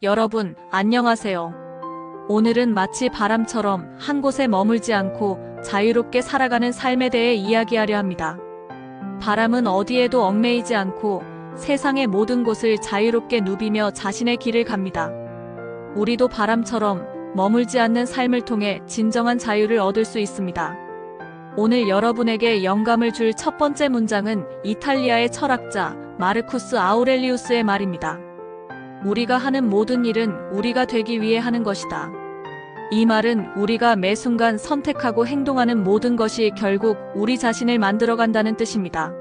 여러분, 안녕하세요. 오늘은 마치 바람처럼 한 곳에 머물지 않고 자유롭게 살아가는 삶에 대해 이야기하려 합니다. 바람은 어디에도 얽매이지 않고 세상의 모든 곳을 자유롭게 누비며 자신의 길을 갑니다. 우리도 바람처럼 머물지 않는 삶을 통해 진정한 자유를 얻을 수 있습니다. 오늘 여러분에게 영감을 줄 첫 번째 문장은 이탈리아의 철학자 마르쿠스 아우렐리우스의 말입니다. 우리가 하는 모든 일은 우리가 되기 위해 하는 것이다. 이 말은 우리가 매 순간 선택하고 행동하는 모든 것이 결국 우리 자신을 만들어간다는 뜻입니다.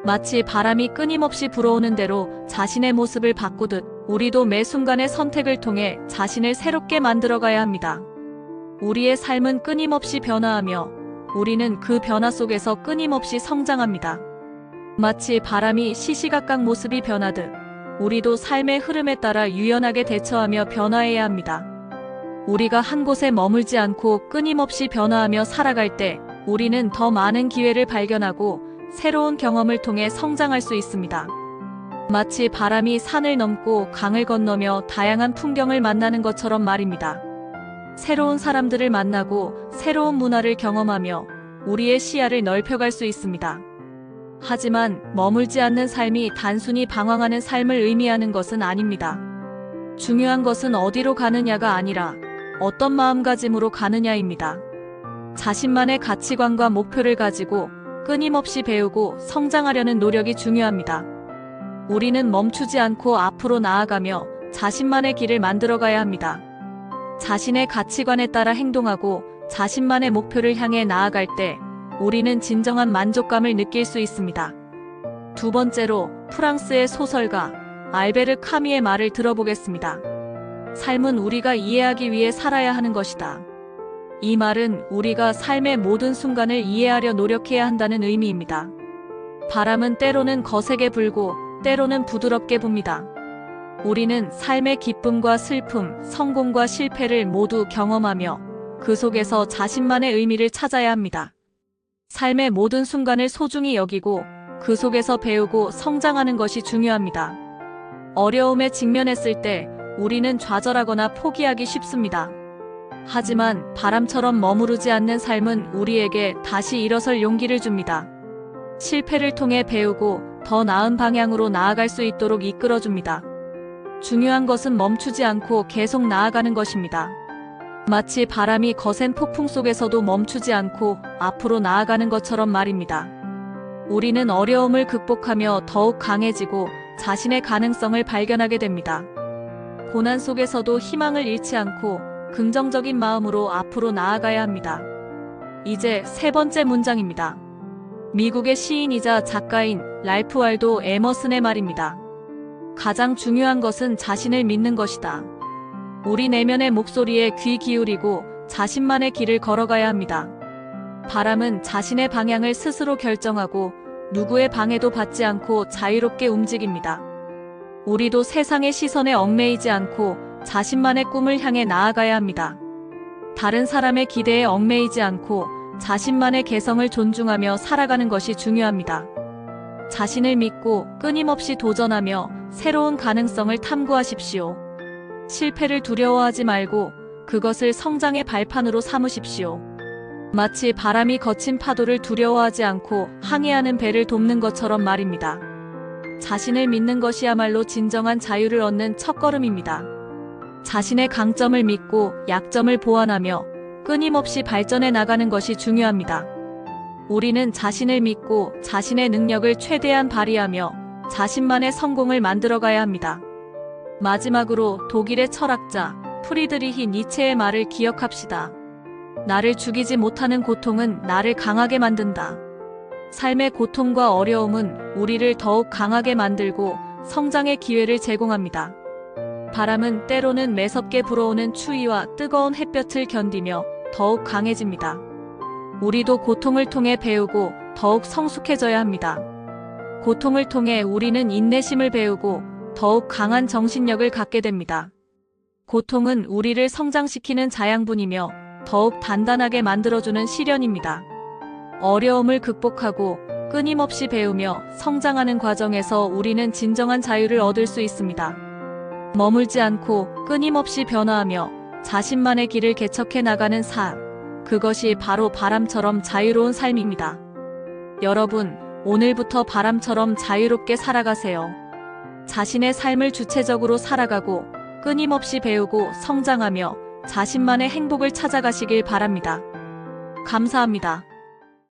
마치 바람이 끊임없이 불어오는 대로 자신의 모습을 바꾸듯 우리도 매 순간의 선택을 통해 자신을 새롭게 만들어가야 합니다. 우리의 삶은 끊임없이 변화하며 우리는 그 변화 속에서 끊임없이 성장합니다. 마치 바람이 시시각각 모습이 변하듯 우리도 삶의 흐름에 따라 유연하게 대처하며 변화해야 합니다. 우리가 한 곳에 머물지 않고 끊임없이 변화하며 살아갈 때 우리는 더 많은 기회를 발견하고 새로운 경험을 통해 성장할 수 있습니다. 마치 바람이 산을 넘고 강을 건너며 다양한 풍경을 만나는 것처럼 말입니다. 새로운 사람들을 만나고 새로운 문화를 경험하며 우리의 시야를 넓혀갈 수 있습니다. 하지만 머물지 않는 삶이 단순히 방황하는 삶을 의미하는 것은 아닙니다. 중요한 것은 어디로 가느냐가 아니라 어떤 마음가짐으로 가느냐입니다. 자신만의 가치관과 목표를 가지고 끊임없이 배우고 성장하려는 노력이 중요합니다. 우리는 멈추지 않고 앞으로 나아가며 자신만의 길을 만들어가야 합니다. 자신의 가치관에 따라 행동하고 자신만의 목표를 향해 나아갈 때 우리는 진정한 만족감을 느낄 수 있습니다. 두 번째로 프랑스의 소설가 알베르 카미의 말을 들어보겠습니다. 삶은 우리가 이해하기 위해 살아야 하는 것이다. 이 말은 우리가 삶의 모든 순간을 이해하려 노력해야 한다는 의미입니다. 바람은 때로는 거세게 불고 때로는 부드럽게 붑니다. 우리는 삶의 기쁨과 슬픔, 성공과 실패를 모두 경험하며 그 속에서 자신만의 의미를 찾아야 합니다. 삶의 모든 순간을 소중히 여기고 그 속에서 배우고 성장하는 것이 중요합니다. 어려움에 직면했을 때 우리는 좌절하거나 포기하기 쉽습니다. 하지만 바람처럼 머무르지 않는 삶은 우리에게 다시 일어설 용기를 줍니다. 실패를 통해 배우고 더 나은 방향으로 나아갈 수 있도록 이끌어줍니다. 중요한 것은 멈추지 않고 계속 나아가는 것입니다. 마치 바람이 거센 폭풍 속에서도 멈추지 않고 앞으로 나아가는 것처럼 말입니다. 우리는 어려움을 극복하며 더욱 강해지고 자신의 가능성을 발견하게 됩니다. 고난 속에서도 희망을 잃지 않고 긍정적인 마음으로 앞으로 나아가야 합니다. 이제 세 번째 문장입니다. 미국의 시인이자 작가인 랄프 wal도 에머슨의 말입니다. 가장 중요한 것은 자신을 믿는 것이다. 우리 내면의 목소리에 귀 기울이고 자신만의 길을 걸어가야 합니다. 바람은 자신의 방향을 스스로 결정하고 누구의 방해도 받지 않고 자유롭게 움직입니다. 우리도 세상의 시선에 얽매이지 않고 자신만의 꿈을 향해 나아가야 합니다. 다른 사람의 기대에 얽매이지 않고 자신만의 개성을 존중하며 살아가는 것이 중요합니다. 자신을 믿고 끊임없이 도전하며 새로운 가능성을 탐구하십시오. 실패를 두려워하지 말고 그것을 성장의 발판으로 삼으십시오. 마치 바람이 거친 파도를 두려워하지 않고 항해하는 배를 돕는 것처럼 말입니다. 자신을 믿는 것이야말로 진정한 자유를 얻는 첫걸음입니다. 자신의 강점을 믿고 약점을 보완하며 끊임없이 발전해 나가는 것이 중요합니다. 우리는 자신을 믿고 자신의 능력을 최대한 발휘하며 자신만의 성공을 만들어가야 합니다. 마지막으로 독일의 철학자 프리드리히 니체의 말을 기억합시다. 나를 죽이지 못하는 고통은 나를 강하게 만든다. 삶의 고통과 어려움은 우리를 더욱 강하게 만들고 성장의 기회를 제공합니다. 바람은 때로는 매섭게 불어오는 추위와 뜨거운 햇볕을 견디며 더욱 강해집니다. 우리도 고통을 통해 배우고 더욱 성숙해져야 합니다. 고통을 통해 우리는 인내심을 배우고 더욱 강한 정신력을 갖게 됩니다. 고통은 우리를 성장시키는 자양분이며 더욱 단단하게 만들어주는 시련입니다. 어려움을 극복하고 끊임없이 배우며 성장하는 과정에서 우리는 진정한 자유를 얻을 수 있습니다. 머물지 않고 끊임없이 변화하며 자신만의 길을 개척해 나가는 삶. 그것이 바로 바람처럼 자유로운 삶입니다. 여러분, 오늘부터 바람처럼 자유롭게 살아가세요. 자신의 삶을 주체적으로 살아가고 끊임없이 배우고 성장하며 자신만의 행복을 찾아가시길 바랍니다. 감사합니다.